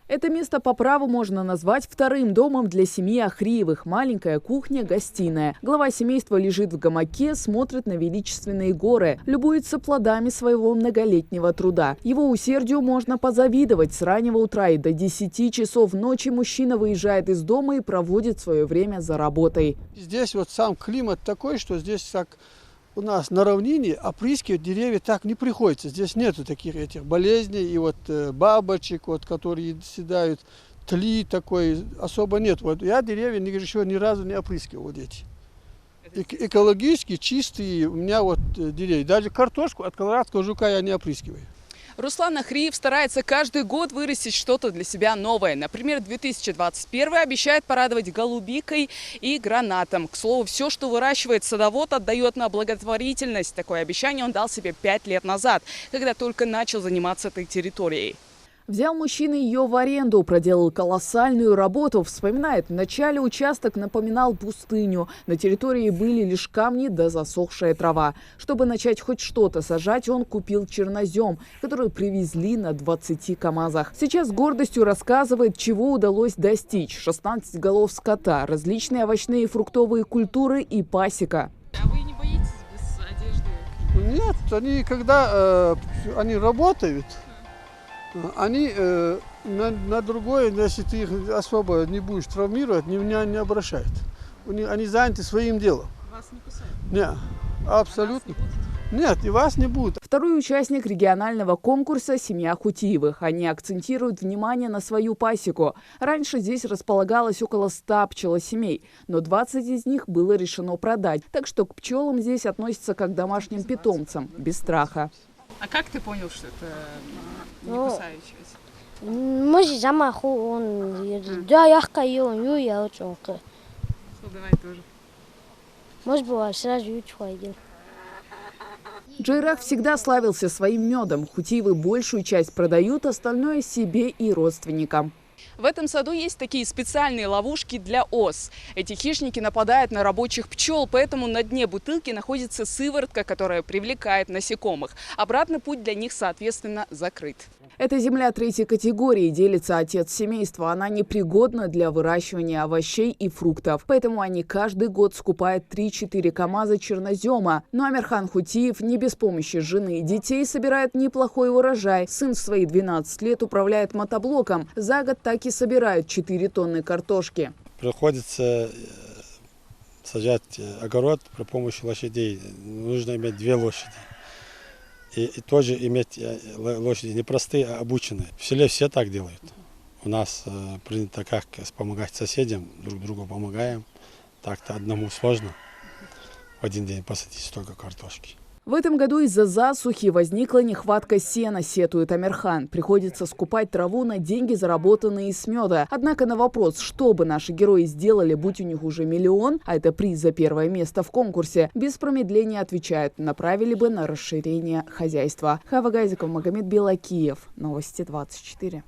Это место по праву можно назвать вторым домом для семьи Ахриевых. Маленькая кухня-гостиная. Глава семейства лежит в гамаке, смотрит на величественные горы, любуется плодами своего многолетнего труда. Его усердию можно позавидовать. С раннего утра и до 10 часов ночи мужчина выезжает из дома и проводит свое время за работой. Здесь вот сам климат такой, что здесь так у нас на равнине опрыскивать деревья так не приходится. Здесь нету таких этих болезней и вот бабочек, вот, которые седают, тли такой особо нет. Вот я деревья еще ни разу не опрыскивал вот эти. Экологически чистые у меня вот деревья. Даже картошку от колорадского жука я не опрыскиваю. Руслан Ахриев старается каждый год вырастить что-то для себя новое. Например, 2021 обещает порадовать голубикой и гранатом. К слову, все, что выращивает садовод, отдает на благотворительность. Такое обещание он дал себе 5 лет назад, когда только начал заниматься этой территорией. Взял мужчина ее в аренду, проделал колоссальную работу. Вспоминает, вначале участок напоминал пустыню. На территории были лишь камни да засохшая трава. Чтобы начать хоть что-то сажать, он купил чернозем, который привезли на 20 КАМАЗах. Сейчас с гордостью рассказывает, чего удалось достичь. 16 голов скота, различные овощные и фруктовые культуры и пасека. А вы не боитесь без одежды? Нет, они когда они работают, они на другое, если ты их особо не будешь травмировать, не обращают. Они заняты своим делом. Вас не кусают? Нет, абсолютно. Нет, и вас не будет. Второй участник регионального конкурса – семья Хутиевых. Они акцентируют внимание на свою пасеку. Раньше здесь располагалось около 100 пчелосемей, но 20 из них было решено продать. Так что к пчелам здесь относятся как к домашним питомцам, без страха. А как ты понял, что это не кусающаяся? Давай тоже. Джейрах всегда славился своим медом. Хутиевы большую часть продают, остальное себе и родственникам. В этом саду есть такие специальные ловушки для ос. Эти хищники нападают на рабочих пчел, поэтому на дне бутылки находится сыворотка, которая привлекает насекомых. Обратный путь для них, соответственно, закрыт. Это земля третьей категории, делится отец семейства. Она непригодна для выращивания овощей и фруктов. Поэтому они каждый год скупают 3-4 КАМАЗа чернозема. Но Амирхан Хутиев не без помощи жены и детей собирает неплохой урожай. Сын в свои 12 лет управляет мотоблоком. За год так и собирают 4 тонны картошки. Приходится сажать огород при помощи лошадей. Нужно иметь 2 лошади. И тоже иметь лошади не простые, а обученные. В селе все так делают. У нас принято как помогать соседям, друг другу помогаем. Так-то одному сложно в один день посадить столько картошки. В этом году из-за засухи возникла нехватка сена, сетует Амирхан. Приходится скупать траву на деньги, заработанные с меда. Однако на вопрос, что бы наши герои сделали, будь у них уже миллион, а это приз за первое место в конкурсе, без промедления отвечают, направили бы на расширение хозяйства. Хава Газиков, Магомед Белакиев. Новости 24.